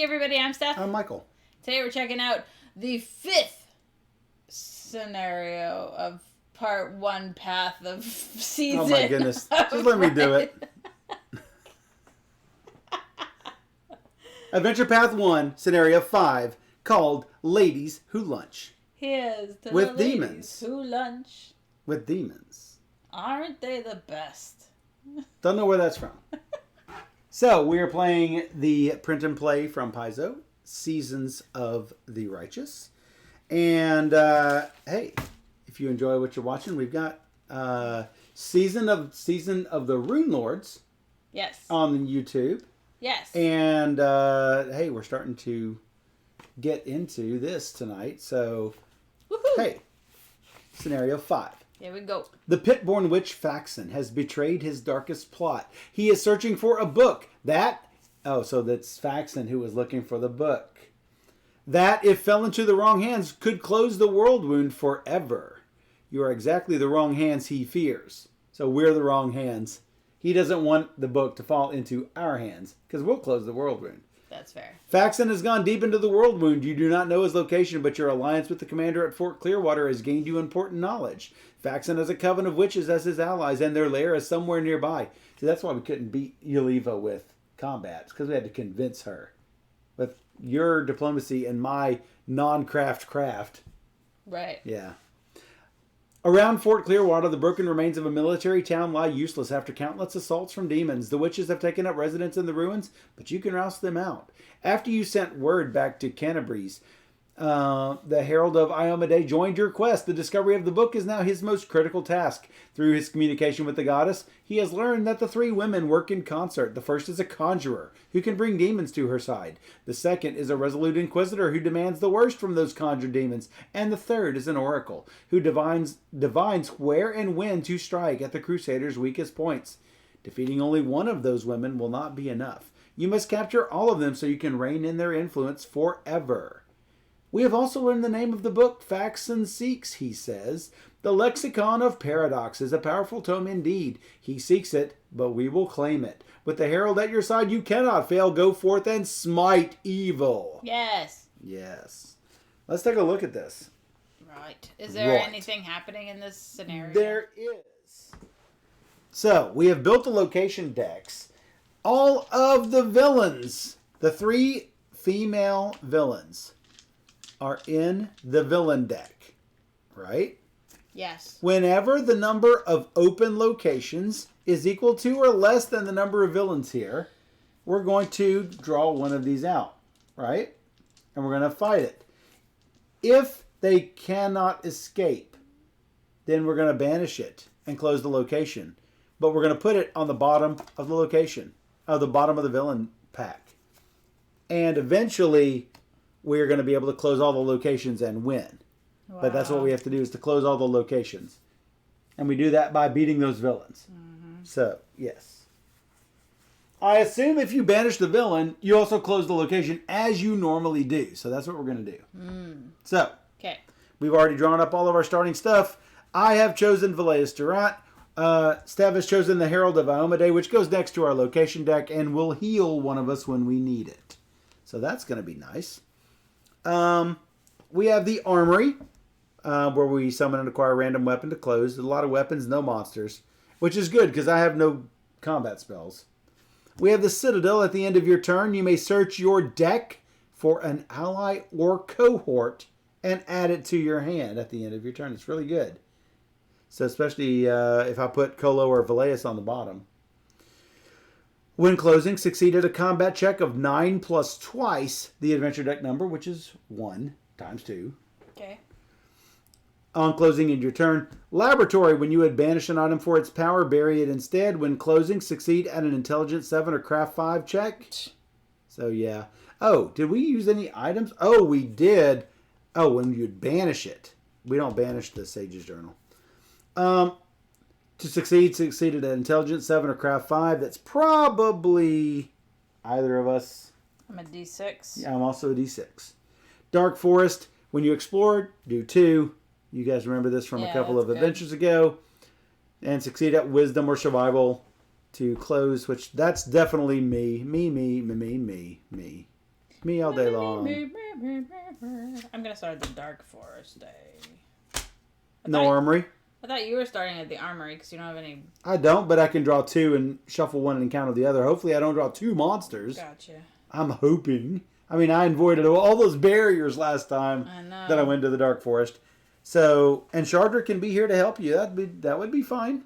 everybody, I'm Steph. I'm Michael. Today we're checking out the 5th scenario of part 1 path of season. Oh my goodness. Just let me do it. Adventure Path 1, Scenario 5, called Ladies Who Lunch. Here's to With the ladies demons. who lunch. With demons. Aren't they the best? Don't know where that's from. So, we are playing the print and play from Paizo, Seasons of the Righteous. And, hey, if you enjoy what you're watching, we've got Season of the Rune Lords. Yes. On YouTube. Yes. And, hey, we're starting to get into this tonight. So, woohoo! Hey, Scenario 5. Here we go. The Pit-born Witch Faxon has betrayed his darkest plot. He is searching for a book so that's Faxon who was looking for the book. That, if fell into the wrong hands, could close the world wound forever. You are exactly the wrong hands he fears. So we're the wrong hands. He doesn't want the book to fall into our hands, because we'll close the world wound. That's fair. Faxon has gone deep into the world wound. You do not know his location, but your alliance with the commander at Fort Clearwater has gained you important knowledge. Faxon has a coven of witches as his allies, and their lair is somewhere nearby. See, that's why we couldn't beat Yeliva with combat, because we had to convince her. With your diplomacy and my non-craft. Right. Yeah. Around Fort Clearwater, the broken remains of a military town lie useless after countless assaults from demons. The witches have taken up residence in the ruins, but you can roust them out. After you sent word back to Canterbury's, the Herald of Iomedae joined your quest. The discovery of the book is now his most critical task. Through his communication with the goddess, he has learned that the 3 women work in concert. The first is a conjurer who can bring demons to her side. The second is a resolute inquisitor who demands the worst from those conjured demons. And the third is an oracle who divines where and when to strike at the crusaders' weakest points. Defeating only one of those women will not be enough. You must capture all of them so you can reign in their influence forever. We have also learned the name of the book Faxon seeks, he says. The Lexicon of Paradox is a powerful tome indeed. He seeks it, but we will claim it. With the Herald at your side, you cannot fail. Go forth and smite evil. Yes. Yes. Let's take a look at this. Right. Is there anything happening in this scenario? There is. So, we have built the location decks. All of the villains, the 3 female villains, are in the villain deck, right? Yes. Whenever the number of open locations is equal to or less than the number of villains here, we're going to draw one of these out, right? And we're going to fight it. If they cannot escape, then we're going to banish it and close the location. But we're going to put it on the bottom of the location, the bottom of the villain pack. And eventually, we're going to be able to close all the locations and win. Wow. But that's what we have to do, is to close all the locations. And we do that by beating those villains. Mm-hmm. So, yes. I assume if you banish the villain, you also close the location as you normally do. So that's what we're going to do. Mm. So, okay. We've already drawn up all of our starting stuff. I have chosen Valeus Durant. Steph has chosen the Herald of Iomedae, which goes next to our location deck and will heal one of us when we need it. So that's going to be nice. We have the Armory, where we summon and acquire a random weapon to close. A lot of weapons, no monsters, which is good because I have no combat spells. We have the Citadel. At the end of your turn, you may search your deck for an ally or cohort and add it to your hand at the end of your turn. It's really good. So especially if I put Colo or Valeus on the bottom. When closing, succeed at a combat check of 9 plus twice the adventure deck number, which is 1 times 2. Okay. On closing in your turn. Laboratory, when you had banished an item for its power, bury it instead. When closing, succeed at an intelligence 7 or craft 5 check. So, yeah. Oh, did we use any items? Oh, we did. Oh, when you'd banish it. We don't banish the Sage's Journal. To succeed at an intelligence 7 or craft 5. That's probably either of us. I'm a D6. Yeah, I'm also a D6. Dark Forest, when you explore, do 2. You guys remember this from a couple of adventures ago. And succeed at wisdom or survival to close, which that's definitely me. Me. Me all day long. I'm gonna start at the Dark Forest day. No armory. I thought you were starting at the armory because you don't have any. I don't, but I can draw 2 and shuffle 1 and encounter the other. Hopefully I don't draw 2 monsters. Gotcha. I'm hoping. I mean, I avoided all those barriers last time that I went to the Dark Forest. So, and Charter can be here to help you. That would be fine.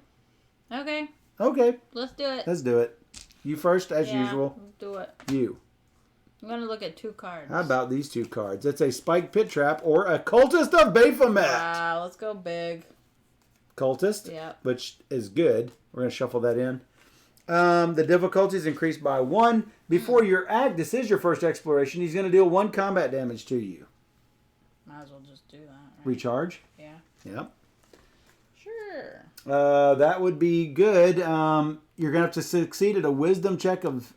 Okay. Okay. Let's do it. Let's do it. You first, as usual. Let's do it. You. I'm going to look at 2 cards. How about these 2 cards? It's a Spike Pit Trap or a Cultist of Baphomet. Wow, let's go big. Cultist, yeah, which is good. We're going to shuffle that in. The difficulty is increased by 1. Before your act, this is your first exploration, he's going to deal 1 combat damage to you. Might as well just do that. Right? Recharge? Yeah. Yep. Sure. That would be good. You're going to have to succeed at a wisdom check of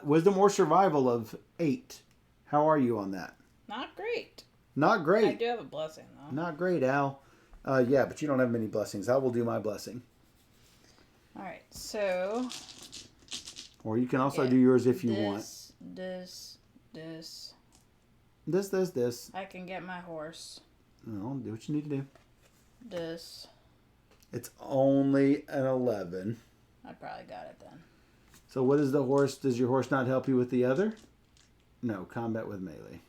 wisdom or survival of 8. How are you on that? Not great. Not great. I do have a blessing, though. Not great, Al. Yeah, but you don't have many blessings. I will do my blessing. All right, so... Or you can also do yours if you want. This. This. I can get my horse. No, do what you need to do. This. It's only an 11. I probably got it then. So what is the horse? Does your horse not help you with the other? No, combat with melee.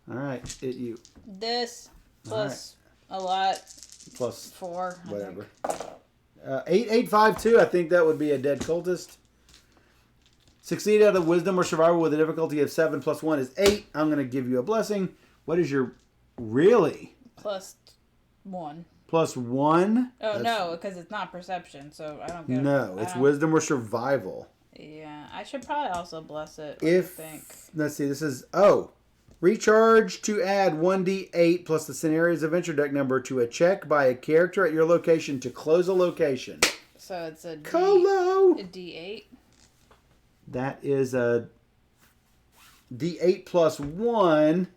All right, hit you. This plus a lot. Plus 4. Whatever. 852. I think that would be a dead cultist. Succeed out of wisdom or survival with a difficulty of 7 plus 1 is 8. I'm going to give you a blessing. What is your really? Plus 1. Plus 1? Oh, no, because it's not perception, so I don't get No, it's wisdom or survival. Yeah, I should probably also bless it. What If, do you think? let's see, this is, recharge to add 1d8 plus the scenario's adventure deck number to a check by a character at your location to close a location. So it's a Colo! a D8? That is a d8 plus 1.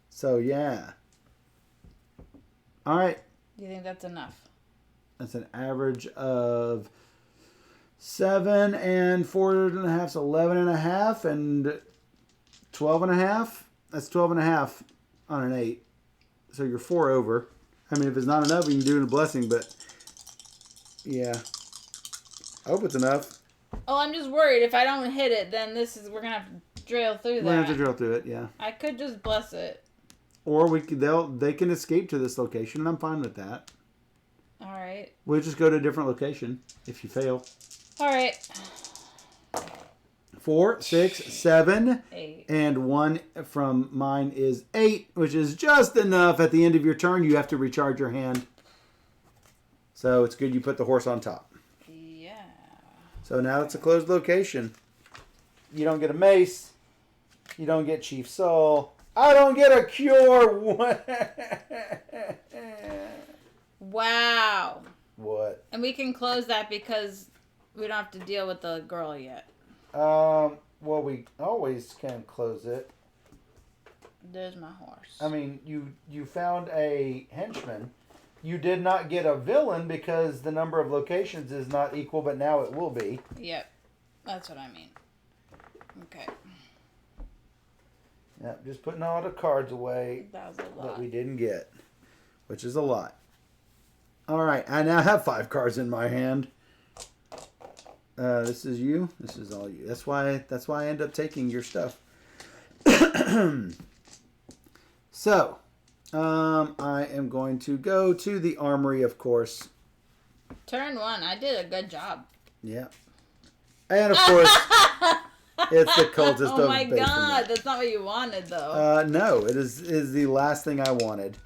So, yeah. All right. Do you think that's enough? That's an average of 7 and 4.5 is 11.5 and 12.5. That's 12.5 on an 8. So you're 4 over. I mean, if it's not enough, you can do it a blessing, but yeah. I hope it's enough. Oh, I'm just worried. If I don't hit it, then we're gonna have to drill through that. We're gonna have to drill through it, yeah. I could just bless it. Or they can escape to this location, and I'm fine with that. All right. We'll just go to a different location if you fail. All right. 4, 6, 7, 8. and 1 from mine is 8, which is just enough. At the end of your turn, you have to recharge your hand. So it's good you put the horse on top. Yeah. So now it's a closed location. You don't get a mace. You don't get Chief Soul. I don't get a cure. Wow. What? And we can close that because we don't have to deal with the girl yet. Well, we always can close it. There's my horse. I mean, you found a henchman. You did not get a villain because the number of locations is not equal, but now it will be. Yep. That's what I mean. Okay. Yep, just putting all the cards away That was a lot. that we didn't get, which is a lot. All right, I now have 5 cards in my hand. This is you. This is all you. That's why I end up taking your stuff. So, I am going to go to the armory, of course. Turn 1. I did a good job. Yeah. And, of course, it's the Cultist of Baphomet. Oh my god, that's not what you wanted, though. No, it is the last thing I wanted.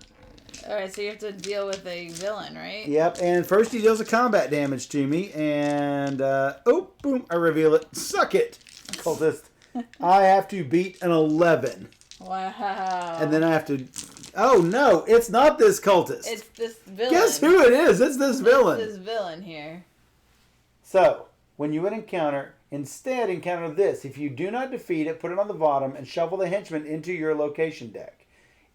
Alright, so you have to deal with a villain, right? Yep, and first he deals a combat damage to me, and, boom, I reveal it. Suck it, Cultist. I have to beat an 11. Wow. And then I have to... Oh, no, it's not this Cultist. It's this villain. Guess who it is? It's this villain. It's this villain here. So, when you would instead encounter this. If you do not defeat it, put it on the bottom and shuffle the henchman into your location deck.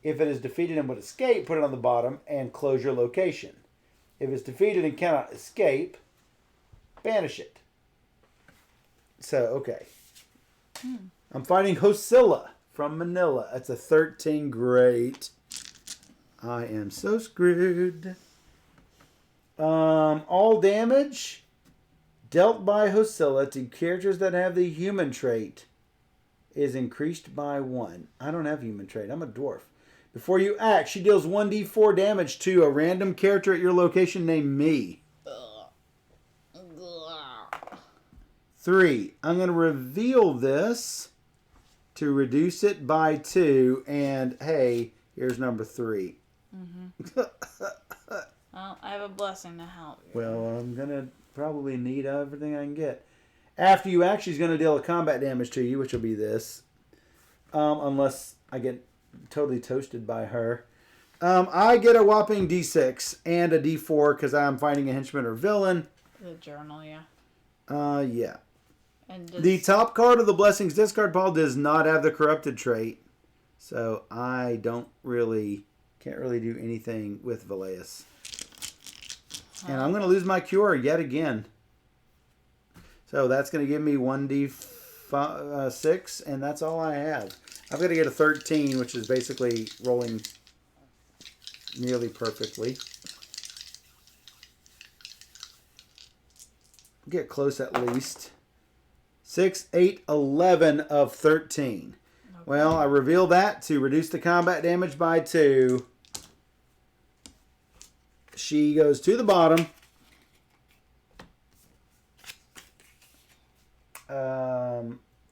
If it is defeated and would escape, put it on the bottom and close your location. If it's defeated and cannot escape, banish it. So, okay. I'm fighting Hosilla from Manila. That's a 13. Great. I am so screwed. All damage dealt by Hosilla to characters that have the human trait is increased by 1. I don't have human trait. I'm a dwarf. Before you act, she deals 1d4 damage to a random character at your location named me. 3. I'm going to reveal this to reduce it by 2. And, hey, here's number 3. Mm-hmm. Well, I have a blessing to help you. Well, I'm going to probably need everything I can get. After you act, she's going to deal a combat damage to you, which will be this. Unless I get totally toasted by her. I get a whopping d6 and a d4 because I'm fighting a henchman or villain. The journal, yeah. Yeah. And the top card of the Blessings discard pile does not have the corrupted trait. So I can't really do anything with Veleus. And I'm going to lose my cure yet again. So that's going to give me 1d6, and that's all I have. I've got to get a 13, which is basically rolling nearly perfectly. Get close at least. 6, 8, 11 of 13. Okay. Well, I reveal that to reduce the combat damage by 2. She goes to the bottom.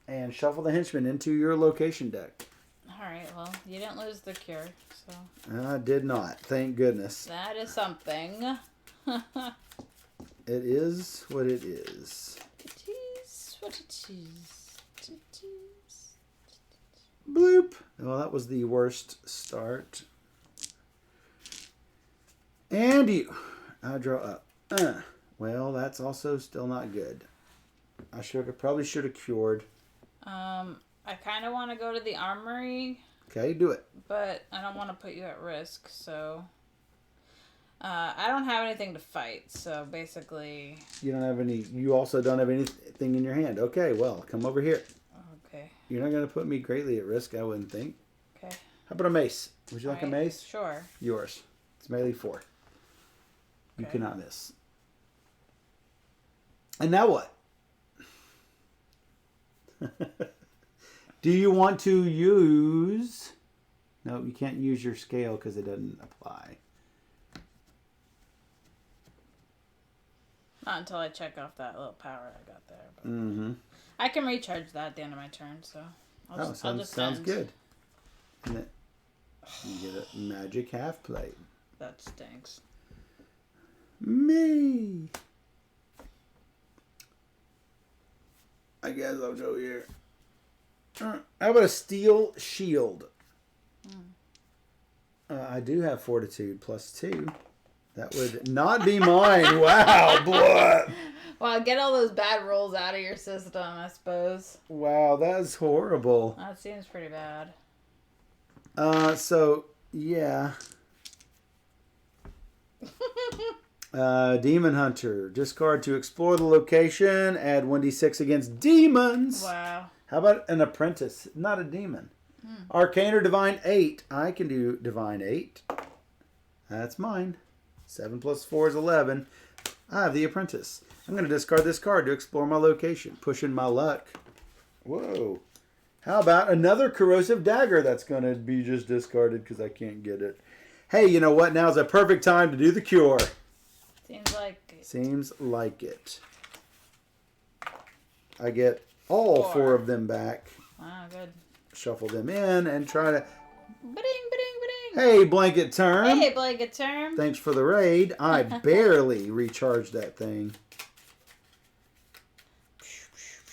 And shuffle the henchman into your location deck. Alright, well, you didn't lose the cure, so... I did not, thank goodness. That is something. It is what it is. It is what it is. It is. Bloop. Well, that was the worst start. And you. I draw up. Well, that's also still not good. I probably should have cured. I kind of want to go to the armory. Okay, do it. But I don't want to put you at risk, so... I don't have anything to fight, so basically... You also don't have anything in your hand. Okay, well, come over here. Okay. You're not going to put me greatly at risk, I wouldn't think. Okay. How about a mace? Would you like a mace? Sure. Yours. It's melee 4. You cannot miss. And now what? Do you want to use... No, you can't use your scale because it doesn't apply. Not until I check off that little power I got there. But I can recharge that at the end of my turn, so I'll just sounds good. And then you get a magic half plate. That stinks. Me. I guess I'll go here. How about a steel shield? I do have fortitude plus 2. That would not be mine. Wow, boy. Well, get all those bad rolls out of your system, I suppose. Wow, that's horrible. That seems pretty bad. So, yeah. Demon Hunter. Discard to explore the location. Add 1d6 against demons. Wow. How about an apprentice? Not a demon. Arcane or Divine 8. I can do Divine 8. That's mine. 7 plus 4 is 11. I have the apprentice. I'm going to discard this card to explore my location. Pushing my luck. Whoa. How about another corrosive dagger that's going to be just discarded because I can't get it. Hey, you know what? Now's a perfect time to do the cure. Seems like it. Seems like it. I get all 4 of them back. Wow, good. Shuffle them in and try to... Ba-ding, ba-ding, ba-ding. Hey, Blanket Term. Hey, Blanket Term. Thanks for the raid. I barely recharged that thing.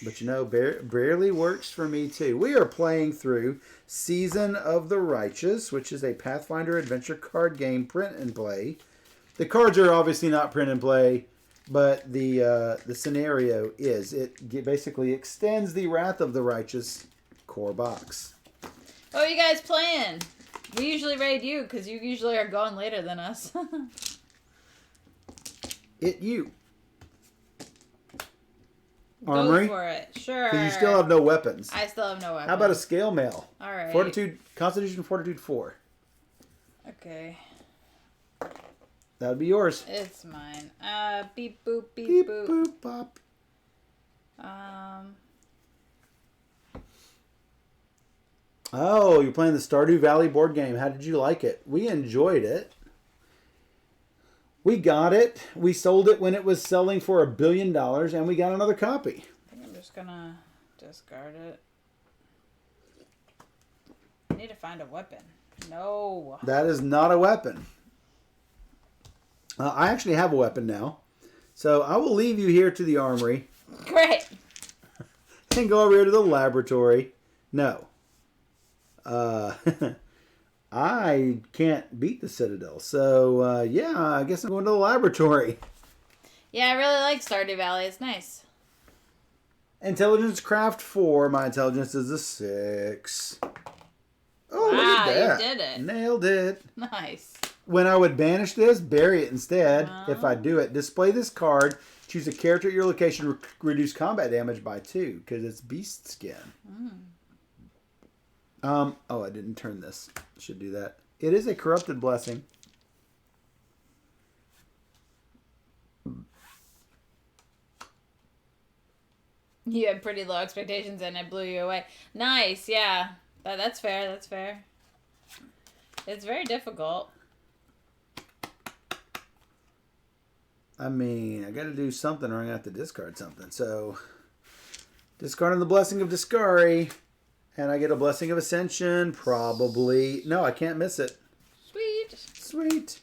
But you know, barely works for me too. We are playing through Season of the Righteous, which is a Pathfinder adventure card game, print and play. The cards are obviously not print and play, but the scenario is. It basically extends the Wrath of the Righteous core box. What are you guys playing? We usually raid you because you usually are going later than us. armory? Go for it. Sure. Because you still have no weapons. I still have no weapons. How about a scale mail? All right. Constitution Fortitude 4. Okay. That would be yours. It's mine. Beep boop beep, Beep boop. boop pop. Oh, you're playing the Stardew Valley board game. How did you like it? We enjoyed it. We got it. We sold it when it was selling for $1 billion, and we got another copy. I think I'm just gonna discard it. I need to find a weapon. No. That is not a weapon. I actually have a weapon now. So I will leave you here to the armory. Great. And go over here to the laboratory. No. I can't beat the Citadel. So, yeah, I guess I'm going to the laboratory. Yeah, I really like Stardew Valley. It's nice. Intelligence Craft 4. My intelligence is a 6. Oh, look wow, at that. you did it. Nailed it. Nice. When I would banish this, bury it instead. If I do it, display this card. Choose a character at your location. Reduce combat damage by 2 because it's beast skin. Oh, I didn't turn this. Should do that. It is a corrupted blessing. You had pretty low expectations and it blew you away. Nice, yeah. That's fair, that's fair. It's very difficult. I mean, I got to do something or I'm going to have to discard something. So, discarding the Blessing of Discari. And I get a Blessing of Ascension. Probably. No, I can't miss it. Sweet. Sweet.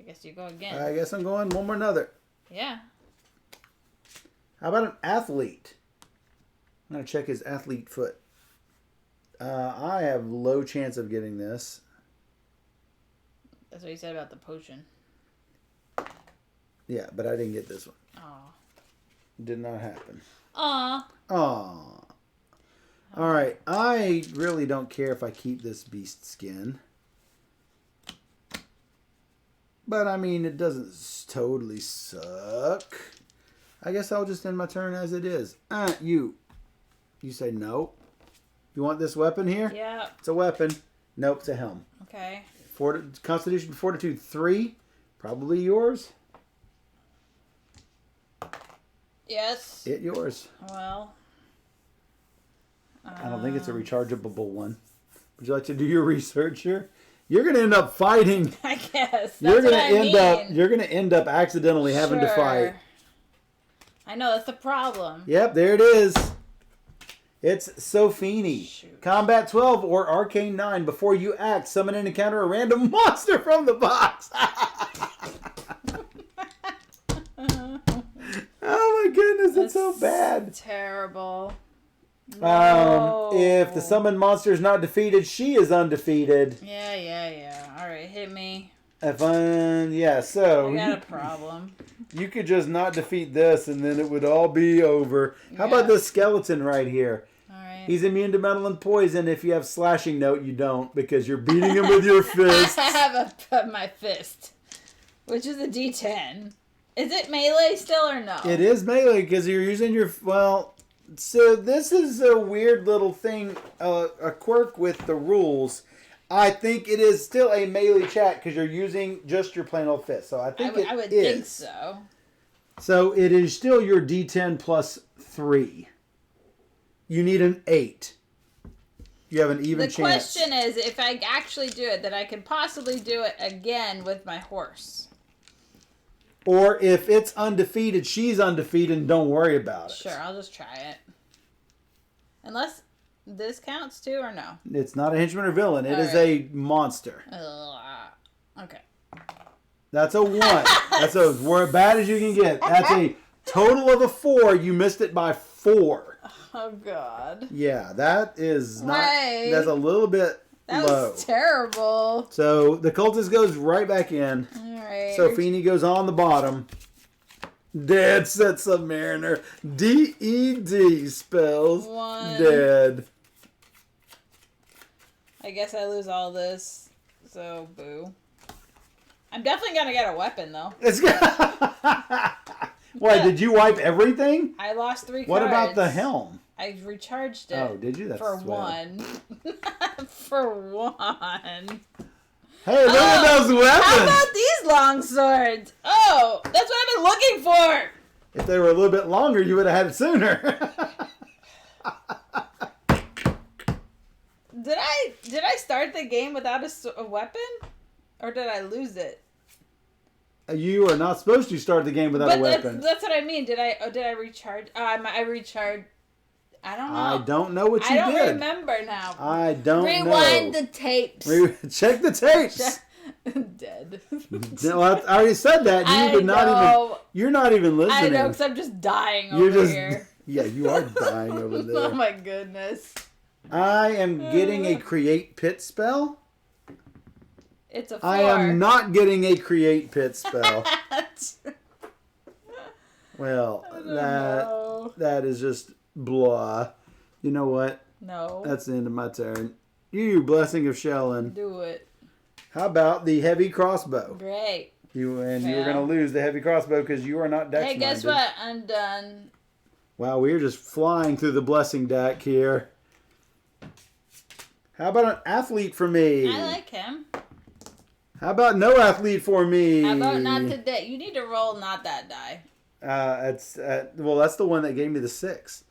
I guess you go again. I guess I'm going one more another. Yeah. How about an athlete? I'm going to check his athlete foot. I have low chance of getting this. That's what you said about the potion. Yeah, but I didn't get this one. Aw. Did not happen. Aw. Aw. Alright, I really don't care if I keep this beast skin. But, I mean, it doesn't totally suck. I guess I'll just end my turn as it is. You. You say no. You want this weapon here? Yeah. It's a weapon. Nope, it's a helm. Okay. Constitution Fortitude 3. Probably yours. Yes. It yours. Well. I don't think it's a rechargeable one. Would you like to do your research here? You're going to end up fighting. I guess. You're going to end up accidentally having to fight. I know, that's the problem. Yep, there it is. It's Sophini. Shoot. Combat 12 or Arcane 9. Before you act, summon and encounter a random monster from the box. Oh my goodness, that's so bad. Terrible. No. If the summoned monster is not defeated, she is undefeated. Yeah. Alright, hit me. Yeah, so I got a problem. you could just not defeat this and then it would all be over. How about this skeleton right here? Alright. He's immune to metal and poison. If you have slashing note, you don't because you're beating him with your fist. I have my fist, which is a D10. Is it melee still or no? It is melee because you're using your... Well, so this is a weird little thing, a quirk with the rules. I think it is still a melee chat because you're using just your plain old fist. So I think I would think so. So it is still your D10 plus 3. You need an 8. You have an even chance. The question is, if I actually do it, then I can possibly do it again with my horse. Or if it's undefeated, she's undefeated, and don't worry about it. Sure, I'll just try it. Unless this counts too, or no? It's not a henchman or villain. It is right. a monster. Okay. That's a 1. That's as bad as you can get. That's a total of a 4. You missed it by 4. Oh, God. Yeah, that is not... Why? That's a little bit That low. was terrible. So the cultist goes right back in. Alright. Sophini goes on the bottom. Dead, said Submariner. D-E-D spells 1. dead. I guess I lose all this. So, boo. I'm definitely going to get a weapon, though. Why, did you wipe everything? I lost 3 cards. What about the helm? I recharged it. Oh, did you? That's for swell. 1. For 1. Hey, look at those weapons! How about these long swords? Oh, that's what I've been looking for! If they were a little bit longer, you would have had it sooner. Did I start the game without a weapon? Or did I lose it? You are not supposed to start the game without a weapon. That's what I mean. Did I recharge? I recharged. I don't know. I don't know what you did. I don't remember now. I don't know. Rewind the tapes. Check the tapes. Dead. No, I already said that. You're not even listening. I know, because I'm just dying over here. Yeah, you are dying over there. Oh my goodness. I am getting a create pit spell. It's a 4. I am not getting a create pit spell. Well, that is just blah. You know what? No. That's the end of my turn. You, Blessing of Shelling. Do it. How about the heavy crossbow? Great. You're going to lose the heavy crossbow because you are not dex Hey, guess what? I'm done. Wow, we're just flying through the blessing deck here. How about an athlete for me? I like him. How about no athlete for me? How about not today? You need to roll not that die. That's the one that gave me the 6.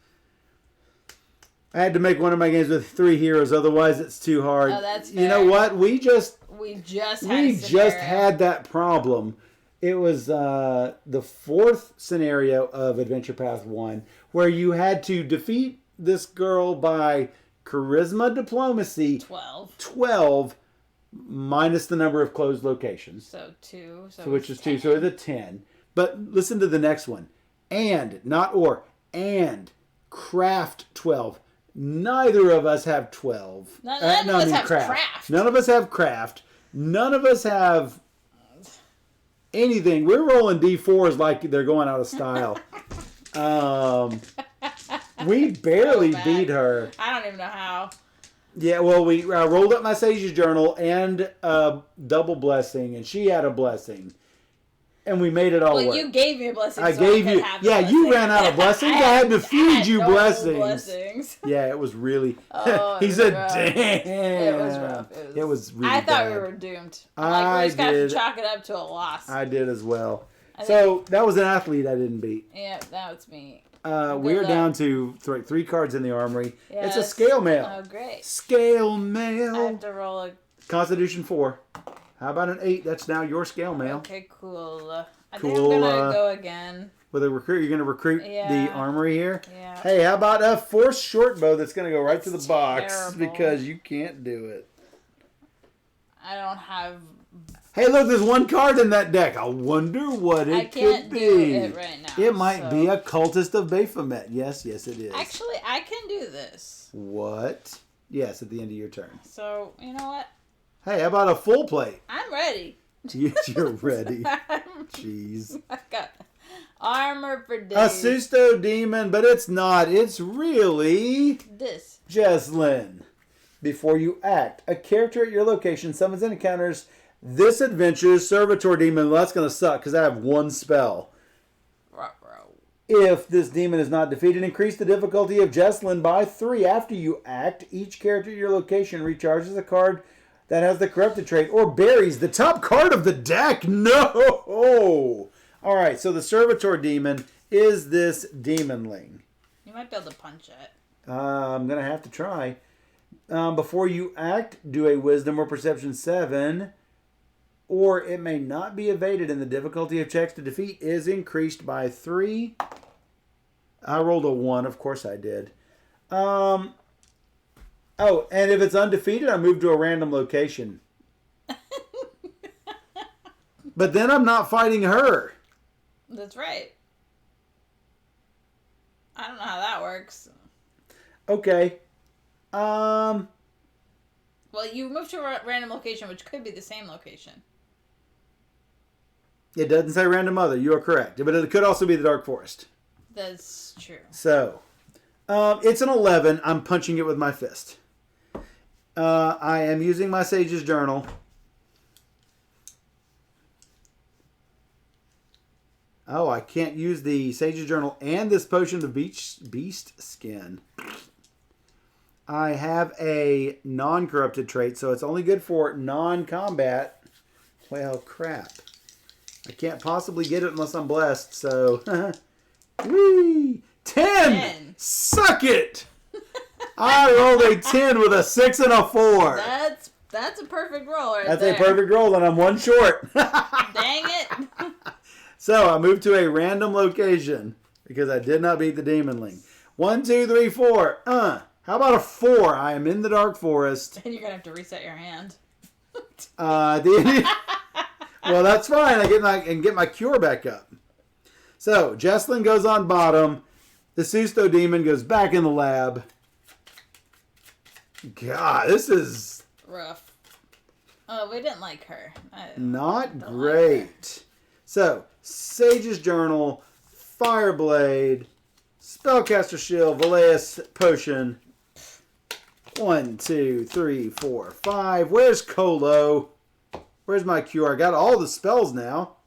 I had to make one of my games with 3 heroes, otherwise it's too hard. Oh, that's fair. You know what? We just had that problem. It was the 4th scenario of Adventure Path 1 where you had to defeat this girl by charisma diplomacy 12 minus the number of closed locations. So 2. So which is 2. So it's a 10. But listen to the next one. And, not or, and craft 12. Neither of us have 12. None of us have craft. None of us have craft. None of us have anything. We're rolling D4s like they're going out of style. We barely beat her. I don't even know how. Yeah, well, we rolled up my Sage's Journal and double blessing, and she had a blessing. And we made it all work. Well, you gave me a blessing. I gave you. Yeah, you ran out of blessings. I had to feed you blessings. Yeah, it was really. He said, "Damn." It was rough. It was really I thought bad. we were doomed. I we just got to did. chalk it up to a loss. I did as well. So that was an athlete I didn't beat. Yeah, that was me. We're down to 3 cards in the armory. Yes. It's a scale mail. Oh, great. Scale mail. I have to roll a... Constitution 4. How about an 8? That's now your scale mail. Okay, cool. I think I'm going to go again. With a recruit, you're going to recruit the armory here? Yeah. Hey, how about a force short bow that's going to go right to the box terrible. because you can't do it. I don't have... Hey, look, there's 1 card in that deck. I wonder what it could be. I can't do it right now. It might be a Cultist of Baphomet. Yes, it is. Actually, I can do this. What? Yes, at the end of your turn. So, you know what? Hey, how about a full plate? I'm ready. Yes, you're ready. Jeez. I got armor for days. A Servitor Demon, but it's not. It's really... this. Jesslyn. Before you act, a character at your location summons and encounters this adventure's Servitor Demon. Well, that's going to suck because I have 1 spell. If this demon is not defeated, increase the difficulty of Jesslyn by 3. After you act, each character at your location recharges a card that has the corrupted trait or buries the top card of the deck. No! Alright, so the Servitor Demon is this demonling. You might be able to punch it. I'm going to have to try. Before you act, do a Wisdom or Perception 7. Or it may not be evaded, and the difficulty of checks to defeat is increased by 3. I rolled a 1. Of course I did. Oh, and if it's undefeated, I move to a random location. But then I'm not fighting her. That's right. I don't know how that works. Okay. Well, you move to a random location, which could be the same location. It doesn't say random other. You are correct. But it could also be the Dark Forest. That's true. So, it's an 11. I'm punching it with my fist. I am using my Sage's Journal. Oh, I can't use the Sage's Journal and this potion of beast skin. I have a non-corrupted trait, so it's only good for non-combat. Well, crap. I can't possibly get it unless I'm blessed, so... Whee! 10! Suck it! I rolled a 10 with a 6 and a 4. That's a perfect roll right That's there. a perfect roll, and I'm one short. Dang it. So I moved to a random location because I did not beat the Demonling. 1, 2, 3, 4. How about a 4? I am in the Dark Forest. And you're going to have to reset your hand. Well, that's fine. I can get my cure back up. So, Jesslyn goes on bottom. The Susto Demon goes back in the lab. God, this is... rough. Oh, we didn't like her. Not great. Like so, Sage's Journal, Fireblade, Spellcaster Shield, Valeus Potion. 1, 2, 3, 4, 5. Where's Colo? Where's my cure? I got all the spells now.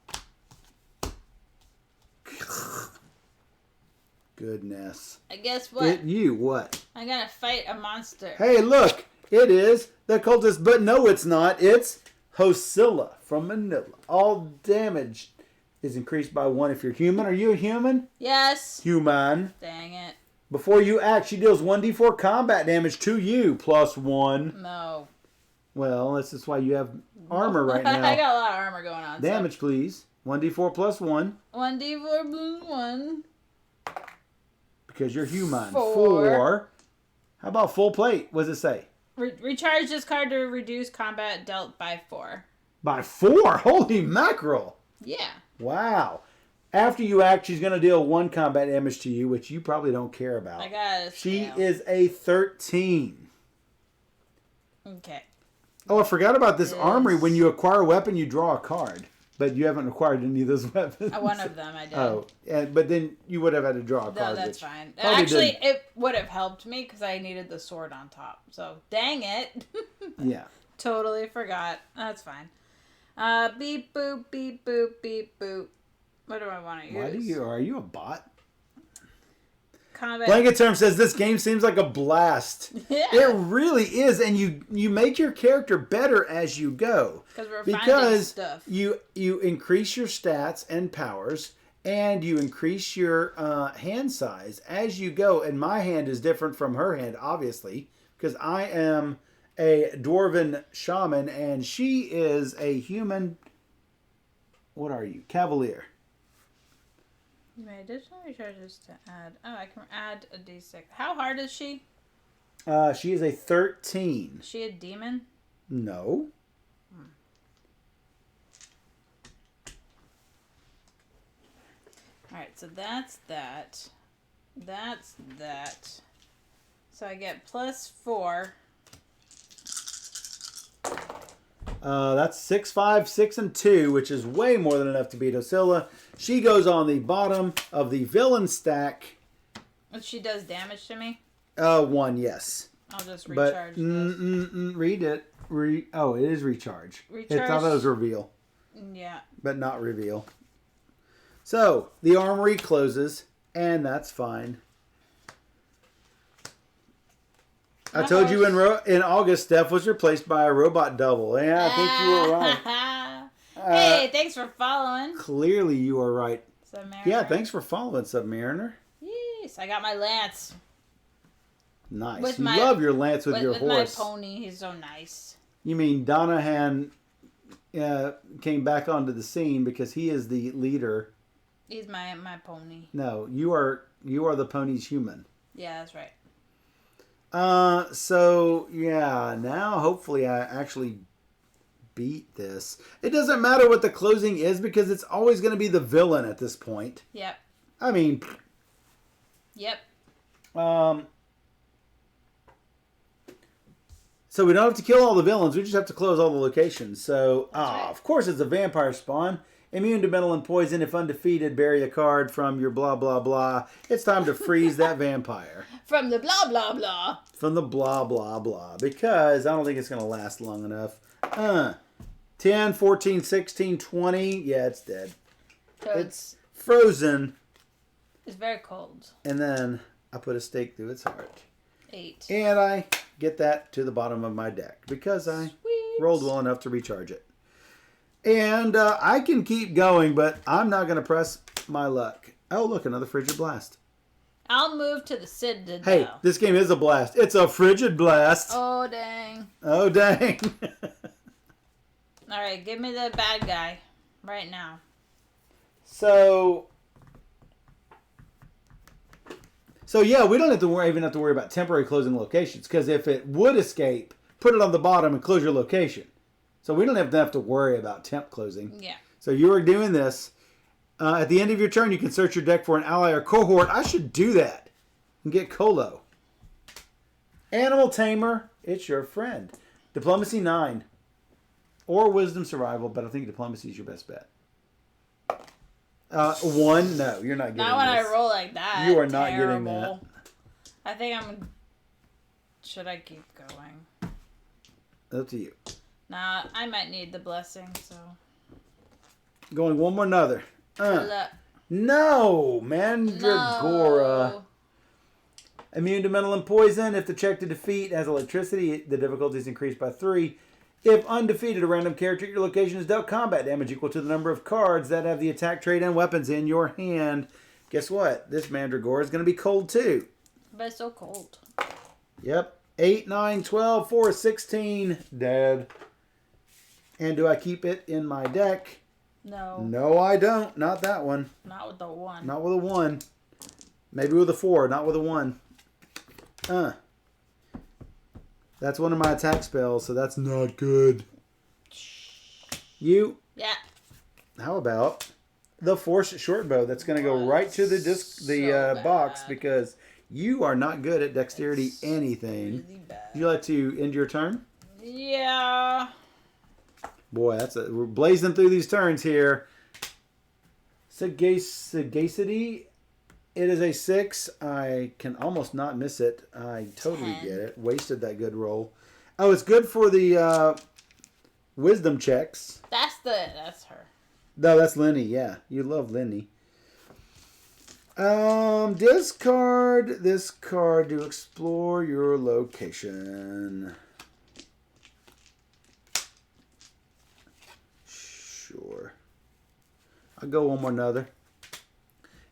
Goodness. I guess what? What? I'm gonna fight a monster. Hey, look! It is the cultist, but no, it's not. It's Hosilla from Manila. All damage is increased by 1 if you're human. Are you a human? Yes. Human. Dang it. Before you act, she deals 1d4 combat damage to you, plus 1. No. Well, this is why you have armor right now. I got a lot of armor going on. Damage, please. 1d4 plus 1. 1d4 plus 1. Because you're human. 4. How about full plate? What does it say? Recharge this card to reduce combat dealt by 4. By 4? Holy mackerel. Yeah. Wow. After you act, she's going to deal 1 combat damage to you, which you probably don't care about. I got it. She is a 13. Okay. Oh, I forgot about this armory. When you acquire a weapon, you draw a card. But you haven't acquired any of those weapons. One of them I did. Oh, but then you would have had to draw a card. No, that's fine. Actually, it would have helped me because I needed the sword on top. So, dang it. Yeah. Totally forgot. That's fine. Beep, boop, beep, boop, beep, boop. What do I want to use? Are you a bot? Combat. Blanket Term says this game seems like a blast. Yeah. It really is, and you make your character better as you go. Because stuff. you increase your stats and powers, and you increase your hand size as you go. And my hand is different from her hand, obviously, because I am a dwarven shaman, and she is a human. What are you? Cavalier. You may additionally recharge this to add. Oh, I can add a d6. How hard is she? She is a 13. Is she a demon? No. Alright, so that's that. That's that. So I get plus 4. That's 6, 5, 6, and 2, which is way more than enough to beat Oscilla. She goes on the bottom of the villain stack. But she does damage to me? 1, yes. I'll just recharge this. Read it. It is recharge. Recharge. I thought it was reveal. Yeah. But not reveal. So, the armory closes, and that's fine. I told you in August, Steph was replaced by a robot double. Yeah, I think you were right. Hey, thanks for following. Clearly, you are right. Submariner. Yeah, thanks for following, Submariner. Yes, I got my lance. Nice. You love your lance with your horse. With my pony, he's so nice. You mean Donahan came back onto the scene because he is the leader. He's my pony. No, you are the pony's human. Yeah, that's right. So yeah, now hopefully I actually beat this. It doesn't matter what the closing is because it's always going to be the villain at this point. Yep. I mean. Yep. So we don't have to kill all the villains. We just have to close all the locations. So, right. Of course it's a vampire spawn. Immune to metal and poison. If undefeated, bury a card from your blah, blah, blah. It's time to freeze that vampire. From the blah, blah, blah. From the blah, blah, blah. Because I don't think it's going to last long enough. 10, 14, 16, 20. Yeah, it's dead. So It's frozen. It's very cold. And then I put a stake through its heart. 8. And I get that to the bottom of my deck because I rolled well enough to recharge it. And I can keep going, but I'm not going to press my luck. Oh, look, another Frigid Blast. I'll move to the Citadel. Hey, this game is a blast. It's a Frigid Blast. Oh, dang. Oh, dang. All right, give me the bad guy right now. So yeah, we don't have to even have to worry about temporary closing locations, because if it would escape, put it on the bottom and close your location. So we don't have to worry about temp closing. Yeah. So you are doing this. At the end of your turn, you can search your deck for an ally or cohort. I should do that and get Colo. Animal Tamer, it's your friend. Diplomacy 9. Or Wisdom Survival, but I think Diplomacy is your best bet. 1, no, you're not getting Not when this. I roll like that. You are not getting that. I think I'm... Should I keep going? Up to you. Nah, I might need the blessing, so... Going one more another. No, Mandragora. No. Immune to mental and poison. If the check to defeat has electricity, the difficulty is increased by 3. If undefeated, a random character at your location is dealt combat damage equal to the number of cards that have the attack trait and weapons in your hand. Guess what? This Mandragora is going to be cold too. But it's so cold. Yep. 8, 9, 12, 4, 16. Dead. And do I keep it in my deck? No. No, I don't. Not that one. Not with the 1. Not with a 1. Maybe with a 4, not with a 1. That's one of my attack spells, so that's not good. You? Yeah. How about the Force Shortbow? That's going to go right to the box because you are not good at dexterity anything. Really bad. Would you like to end your turn? Yeah. Boy, we're blazing through these turns here. Sagacity. It is a 6. I can almost not miss it. I totally 10. get it. Wasted that good roll. Oh, it's good for the wisdom checks. That's her. No, that's Lenny. Yeah, you love Lenny. Discard this card to explore your location. Sure. I'll go one more another.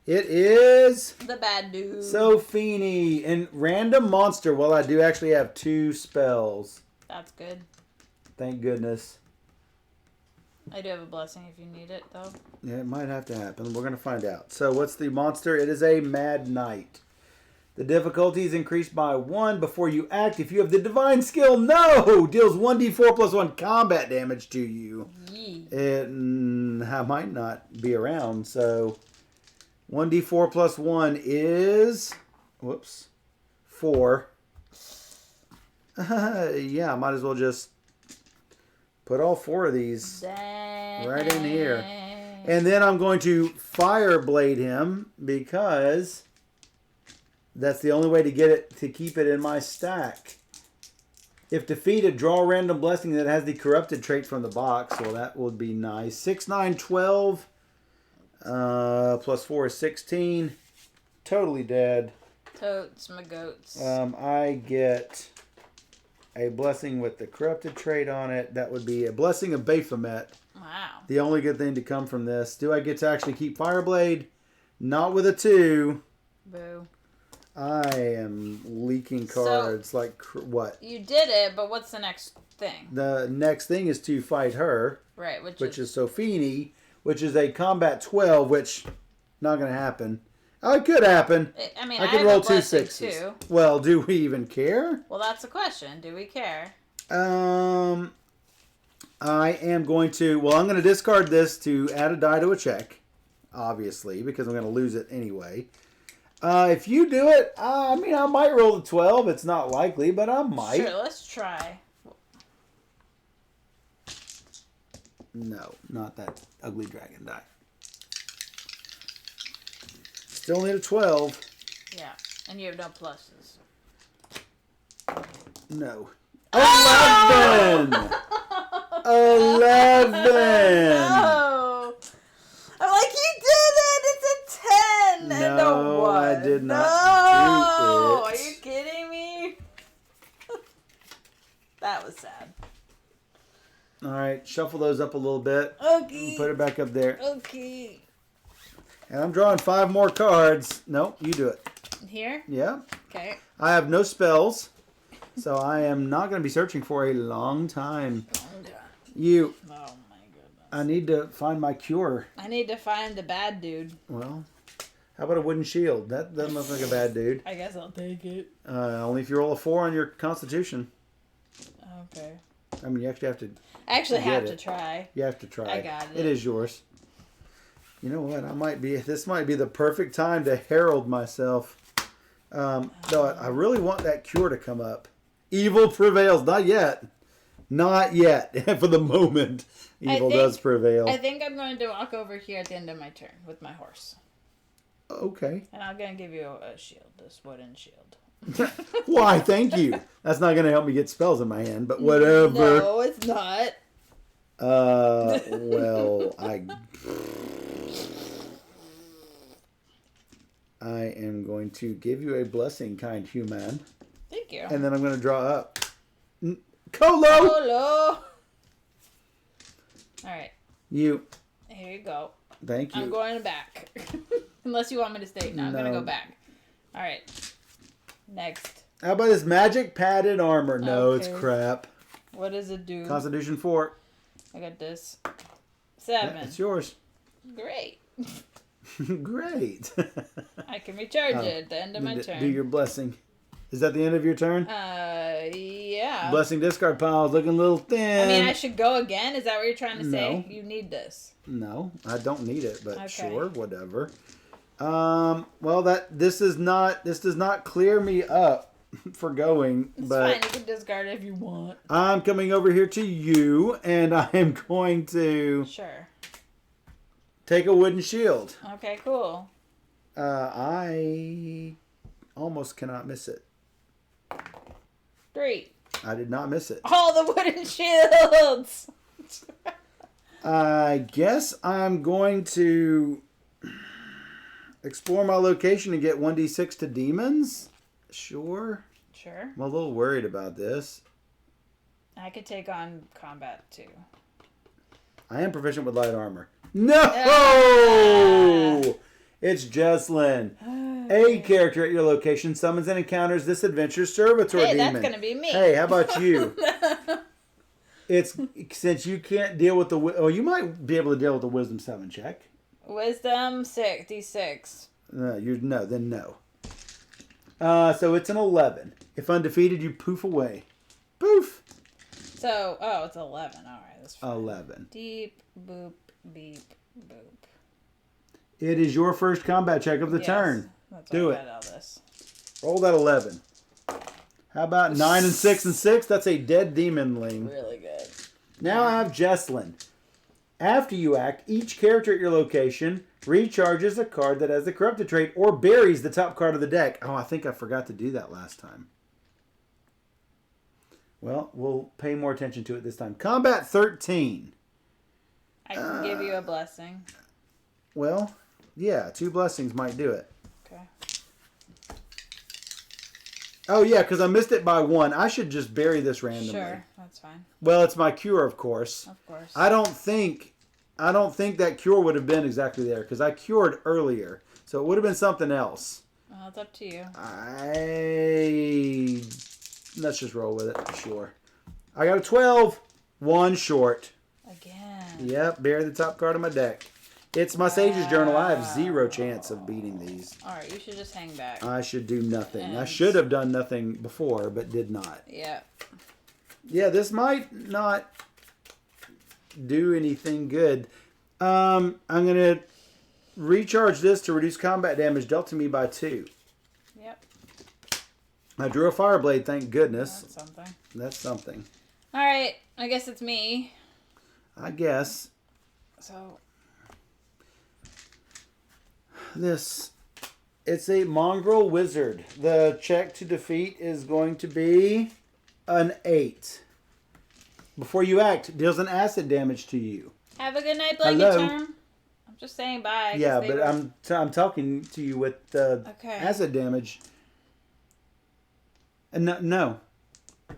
It is The bad dude. Sophini and random monster. Well, I do actually have 2 spells. That's good. Thank goodness. I do have a blessing if you need it, though. Yeah, it might have to happen. We're going to find out. So what's the monster? It is a Mad Knight. The difficulty is increased by 1 before you act. If you have the divine skill, no! Deals 1d4 plus 1 combat damage to you. Yee. It might not be around, so 1d4 plus 1 is... Whoops. 4. Yeah, might as well just put all 4 of these Dang. right in here. And then I'm going to Fireblade him because that's the only way to get it to keep it in my stack. If defeated, draw a random blessing that has the corrupted trait from the box. Well, that would be nice. 6, 9, 12. Plus 4 is 16. Totally dead. Totes my goats. I get a blessing with the corrupted trait on it. That would be a blessing of Baphomet. Wow. The only good thing to come from this. Do I get to actually keep Fireblade? Not with a 2. Boo. I am leaking cards like what? You did it, but what's the next thing? The next thing is to fight her. Right, which is Sophini, which is a combat 12, which not going to happen. Oh, it could happen. I mean, I I could have roll a 2 blessing 6s. too. Well, do we even care? Well, that's the question. Do we care? I am going to... Well, I'm going to discard this to add a die to a check, obviously, because I'm going to lose it anyway. If you do it, I mean, I might roll the 12. It's not likely, but I might. Sure, let's try. No, not that ugly dragon die. Still need a 12. Yeah, and you have no pluses. No. 11! 11! No! I'm like, you did it! shuffle those up a little bit. Okay. Put it back up there. Okay. And I'm drawing 5 more cards. Nope, you do it. Here? Yeah. Okay. I have no spells, so I am not going to be searching for a long time. You. Oh my goodness. I need to find my cure. I need to find the bad dude. Well, how about a wooden shield? That doesn't look like a bad dude. I guess I'll take it. Only if you roll a 4 on your constitution. Okay. I mean, you actually have to. I actually have to it. try. You have to try. I got it. It is yours. You know what? This might be the perfect time to herald myself. Though I really want that cure to come up. Evil prevails. Not yet. Not yet. For the moment, evil does prevail. I think I'm going to walk over here at the end of my turn with my horse. Okay. And I'm going to give you a shield, this wooden shield. Why? Thank you. That's not going to help me get spells in my hand, but whatever. No, it's not. Well, I am going to give you a blessing, kind human. Thank you. And then I'm going to draw up. Colo! Colo! Alright. You. Here you go. Thank you. I'm going back. Unless you want me to stay. No, I'm going to go back. Alright. Next. How about this magic padded armor? No, Okay. it's crap. What does it do? Constitution 4. I got this. 7. Yeah, it's yours. Great. Great. I can recharge it at the end of my turn. Do your blessing. Is that the end of your turn? Yeah. Blessing discard pile is looking a little thin. I mean, I should go again? Is that what you're trying to say? No. You need this. No, I don't need it, but Okay. sure, whatever. Well, this does not clear me up for going, It's but fine. You can discard it if you want. I'm coming over here to you, and I am going to Sure. take a wooden shield. Okay, cool. I almost cannot miss it. 3. I did not miss it. All the wooden shields! I guess I'm going to explore my location and get 1d6 to demons. Sure. Sure. I'm a little worried about this. I could take on combat too. I am proficient with light armor. No! It's Jesslyn. A character at your location summons and encounters this adventure's Servitor Demon. Hey, that's going to be me. Hey, how about you? It's since you can't deal with you might be able to deal with the Wisdom 7 check. Wisdom 6, D6. Then no. So it's an 11. If undefeated, you poof away. Poof. So, it's 11. All right, that's fine. 11. Deep, boop, beep, boop. It is your first combat check of the turn. That's Do why it. I got all this. Roll that 11. How about 9 and 6 and 6? That's a dead demonling. Really good. Now I have Jesslyn. After you act, each character at your location recharges a card that has the corrupted trait or buries the top card of the deck. Oh, I think I forgot to do that last time. Well, we'll pay more attention to it this time. Combat 13. I can give you a blessing. Well, yeah, 2 blessings might do it. Okay. Oh, yeah, because I missed it by 1. I should just bury this randomly. Sure, that's fine. Well, it's my cure, of course. Of course. I don't think that cure would have been exactly there because I cured earlier. So it would have been something else. Well, it's up to you. Let's just roll with it. Sure. I got a 12. 1 short. Again. Yep, bury the top card of my deck. It's my Sage's Journal. I have 0 chance of beating these. Alright, you should just hang back. I should do nothing. I And- should have done nothing before, but did not. Yeah. Yeah, this might not do anything good. I'm going to recharge this to reduce combat damage dealt to me by 2. Yep. I drew a fire blade, thank goodness. That's something. That's something. Alright, I guess it's me. I guess. So, It's a Mongrel Wizard. The check to defeat is going to be an 8. Before you act, deals an acid damage to you. have a good night, Blanky Hello? Charm. I'm just saying bye. Yeah, but I'm talking to you with the Okay. acid damage. And no.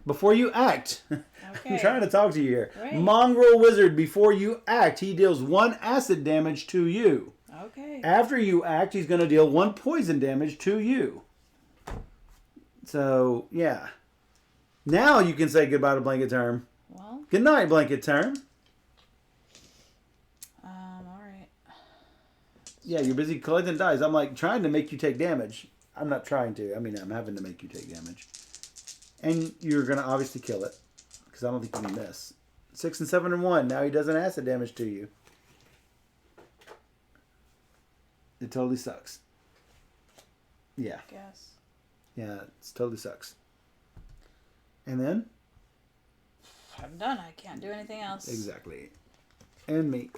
Before you act. Okay. I'm trying to talk to you here. Right. Mongrel Wizard, before you act, he deals 1 acid damage to you. Okay. After you act, he's going to deal 1 poison damage to you. So, yeah. Now you can say goodbye to Blanket Term. Well. Good night, Blanket Term. All right. Yeah, you're busy collecting dice. I'm like trying to make you take damage. I'm not trying to. I mean, I'm having to make you take damage. And you're going to obviously kill it. Because I don't think you can miss. 6 and 7 and 1. Now he does an acid damage to you. It totally sucks. Yeah. Guess. Yeah, it totally sucks. And then? I'm done. I can't do anything else. Exactly. And me.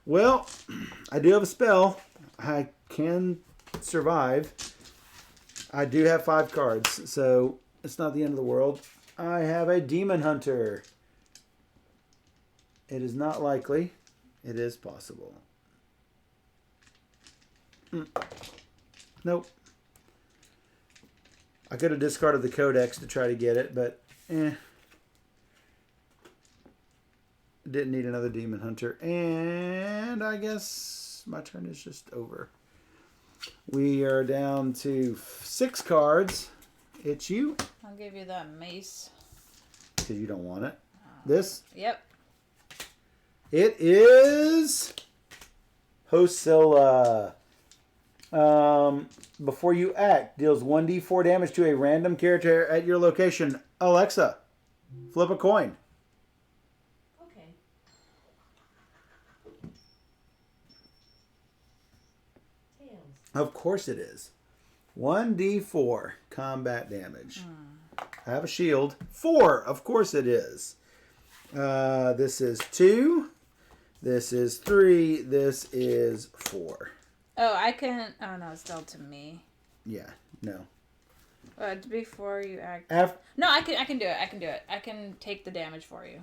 Well, I do have a spell. I can survive. I do have 5 cards, so it's not the end of the world. I have a Demon Hunter. It is not likely. It is possible. Nope. I could have discarded the Codex to try to get it, but didn't need another Demon Hunter. And I guess my turn is just over. We are down to 6 cards. It's you. I'll give you that mace. Because you don't want it. This? Yep. It is Hosilla. Before you act, deals 1d4 damage to a random character at your location. Alexa, flip a coin. Okay. Tails. Of course it is. 1d4 combat damage. I have a shield. 4, of course it is. This is 2. This is 3. This is 4. Oh, I can. Oh no, it's still to me. Yeah, no. Before you act. After, No, I can do it. I can do it. I can take the damage for you.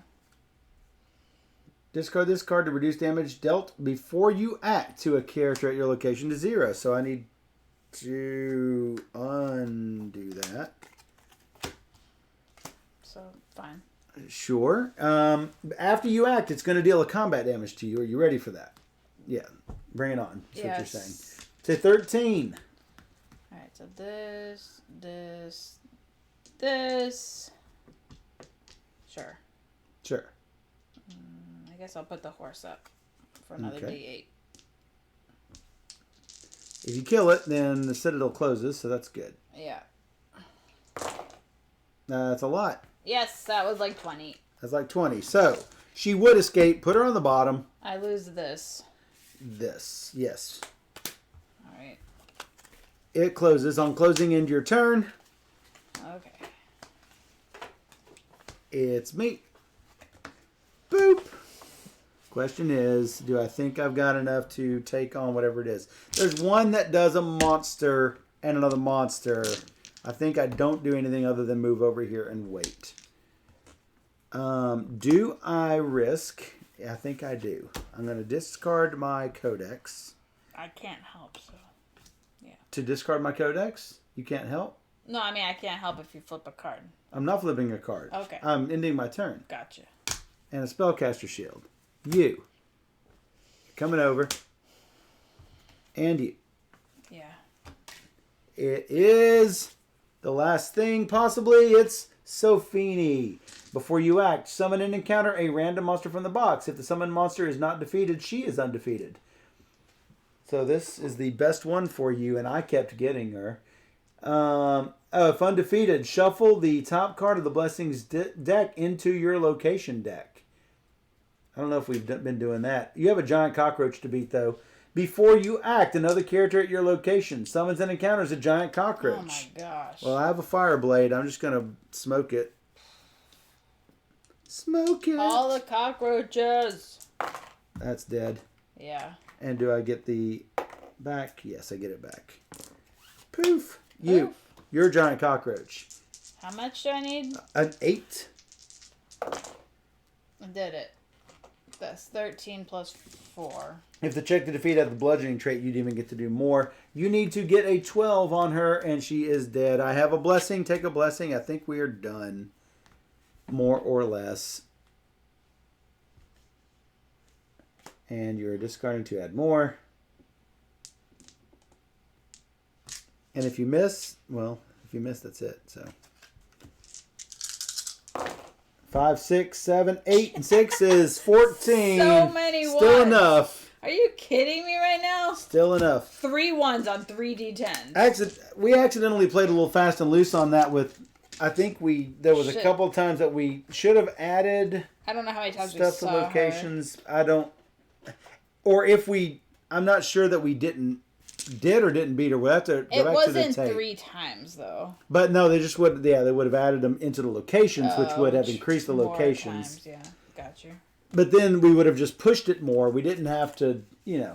discard this card to reduce damage dealt before you act to a character at your location to 0. So I need to undo that. So fine. Sure. After you act, it's going to deal a combat damage to you. Are you ready for that? Yeah. Bring it on. That's what you're saying. Say 13. All right. So this. Sure. Sure. I guess I'll put the horse up for another D8. If you kill it, then the citadel closes, so that's good. Yeah. That's a lot. Yes, that was like 20. That's like 20. So, she would escape. Put her on the bottom. I lose this. This. Yes. All right. It closes. On closing end your turn, Okay. it's me. Boop. Question is, do I think I've got enough to take on whatever it is? There's one that does a monster and another monster. I think I don't do anything other than move over here and wait. Do I risk? I think I do. I'm going to discard my Codex. I can't help, so. Yeah. To discard my Codex? You can't help? No, I mean, I can't help if you flip a card. I'm not flipping a card. Okay. I'm ending my turn. Gotcha. And a spellcaster shield. You. Coming over. And you. Yeah. It is the last thing, possibly. It's Sophini. Before you act, summon and encounter a random monster from the box. If the summoned monster is not defeated, she is undefeated. So this is the best one for you, and I kept getting her. If undefeated, shuffle the top card of the Blessings deck into your location deck. I don't know if we've been doing that. You have a giant cockroach to beat, though. Before you act, another character at your location summons and encounters a giant cockroach. Oh my gosh. Well, I have a fire blade. I'm just going to smoke it. Smoke it. All the cockroaches. That's dead. Yeah. And do I get the back? Yes, I get it back. Poof. You. Poof. You're a giant cockroach. How much do I need? An 8. I did it. That's 13 plus 4. If the check to defeat had the bludgeoning trait, you'd even get to do more. You need to get a 12 on her, and she is dead. I have a blessing. Take a blessing. I think we are done. more or less. And you're discarding to add more. And if you miss, well, if you miss, that's it. So 5, 6, 7, 8, and 6 is 14. So many ones. Still enough. Are you kidding me right now? Still enough. 3 ones on 3 D10s. We accidentally played a little fast and loose on that with, I think there was a Shit. couple of times that we should have added I don't know how many times we stuff to saw locations. Or if I'm not sure that we didn't or didn't beat her. We'll have to go It back to the wasn't tape. 3 times, though. But no, they just would, they would have added them into the locations, which would have increased the more locations. Times, yeah, got you. But then we would have just pushed it more. We didn't have to, Yeah,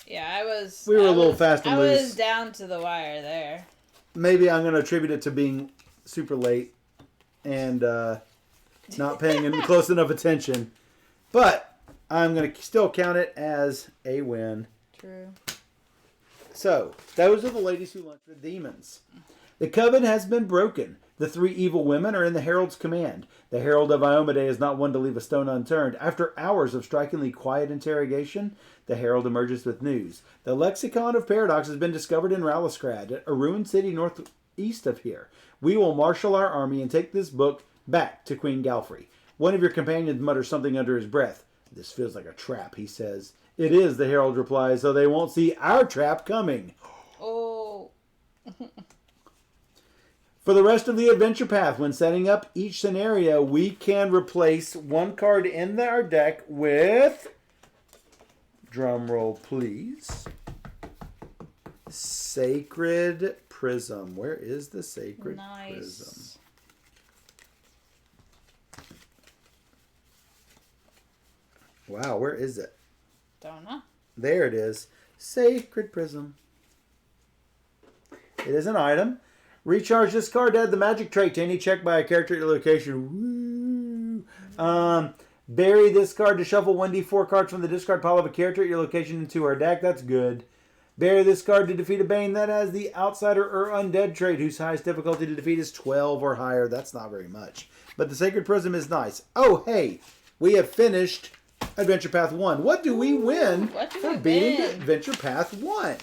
We were a little fast and I loose. was down to the wire there. Maybe I'm going to attribute it to being super late and not paying close enough attention. But I'm going to still count it as a win. True. So, those are the ladies who launched the demons. The coven has been broken. The 3 evil women are in the Herald's command. The Herald of Baphomet is not one to leave a stone unturned. After hours of strikingly quiet interrogation, the Herald emerges with news. The Lexicon of Paradox has been discovered in Raliskrad, a ruined city northeast of here. We will marshal our army and take this book back to Queen Galfrey. One of your companions mutters something under his breath. This feels like a trap, he says. It is, the Herald replies, so they won't see our trap coming. Oh. For the rest of the adventure path, when setting up each scenario, we can replace one card in our deck with, drum roll please, Sacred Prism. Where is the Sacred Prism? Wow, where is it? Don't know. There it is. Sacred Prism. It is an item. Recharge this card to add the magic trait to any check by a character at your location. Woo! Bury this card to shuffle 1d4 cards from the discard pile of a character at your location into our deck. That's good. Bury this card to defeat a Bane that has the Outsider or Undead trait, whose highest difficulty to defeat is 12 or higher. That's not very much. But the Sacred Prism is nice. Oh, hey! We have finished Adventure Path 1. What do we win for beating Adventure Path 1?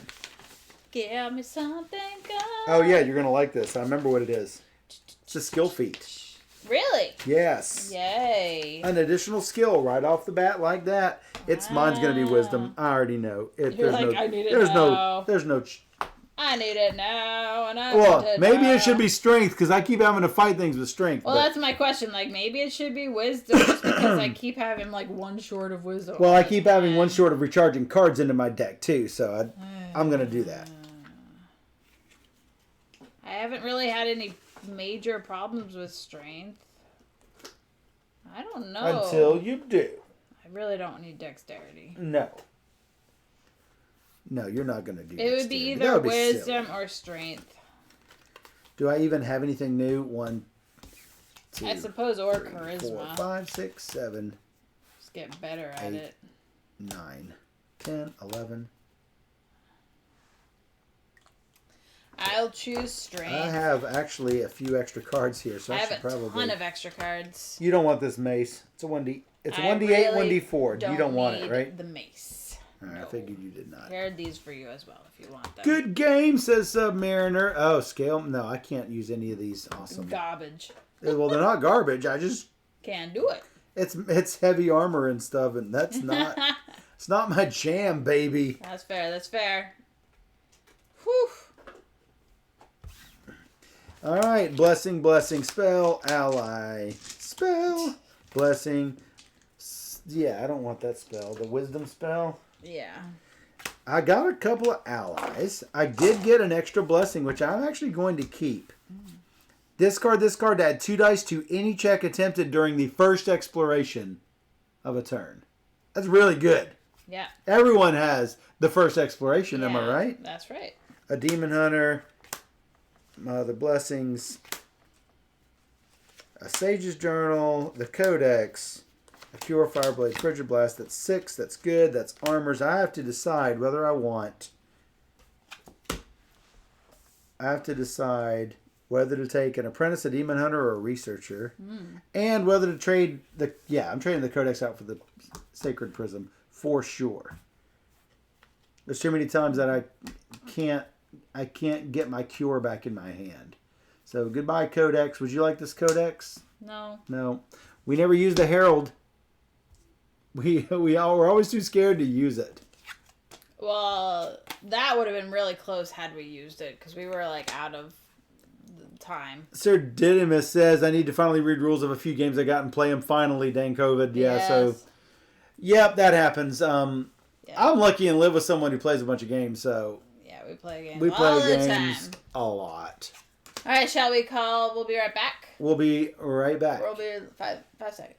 Give me something good. Oh, yeah, you're going to like this. I remember what it is. It's a skill feat. Really? Yes. Yay. An additional skill right off the bat like that. Mine's going to be Wisdom. I already know. You're like, I need it now. There's no... I need it now, and I Well, need it maybe now. it should be Strength, because I keep having to fight things with Strength. Well, that's my question. Like, maybe it should be Wisdom, just because I keep having, like, one short of Wisdom. Well, I keep having one short of recharging cards into my deck, too, so I'm going to do that. I haven't really had any major problems with Strength. I don't know. Until you do. I really don't need Dexterity. No. No, you're not going to do that. It would be either Wisdom or Strength. Do I even have anything new? 1, 2, I suppose, or 3, Charisma. 4, 5, 6, 7, Just get better at 8, it. 9, 10, 11. I'll choose Strength. I have actually a few extra cards here, so I have should a probably... ton of extra cards. You don't want this mace. It's a 1D. It's a I 1D8, really 1D4. You don't want it, right? The mace. All right, No. I figured you did not. Here are these for you as well, if you want them. Good game, says Submariner. Oh, scale? No, I can't use any of these. Awesome. Garbage. Well, they're not garbage. I just... Can do it. It's heavy armor and stuff, and that's not... It's not my jam, baby. That's fair. That's fair. Whew. All right, blessing, blessing, spell, ally, spell, blessing. Yeah, I don't want that spell. The wisdom spell. Yeah. I got a couple of allies. I did get an extra blessing, which I'm actually going to keep. Discard this card to add 2 dice to any check attempted during the first exploration of a turn. That's really good. Yeah. Everyone has the first exploration, am I Yeah, right? That's right. A demon hunter. My other blessings. A sage's journal. The codex. A cure fireblade frigid blast. That's 6. That's good. That's armors. I have to decide whether I want. whether to take an apprentice, a demon hunter, or a researcher, and whether to trade the... Yeah, I'm trading the Codex out for the Sacred Prism, for sure. There's too many times that I can't get my cure back in my hand. So, goodbye, Codex. Would you like this Codex? No. No. We never used the Herald. We all were always too scared to use it. Well, that would have been really close had we used it, because we were, like, out of the time. Sir Didymus says, I need to finally read rules of a few games I got and play them finally, dang COVID. Yeah, Yes. so... Yep, that happens. Yeah. I'm lucky and live with someone who plays a bunch of games, so... Yeah, we play games We all play the games time. a lot. All right, shall we call? We'll be right back. We'll be right back. We'll be 5 seconds.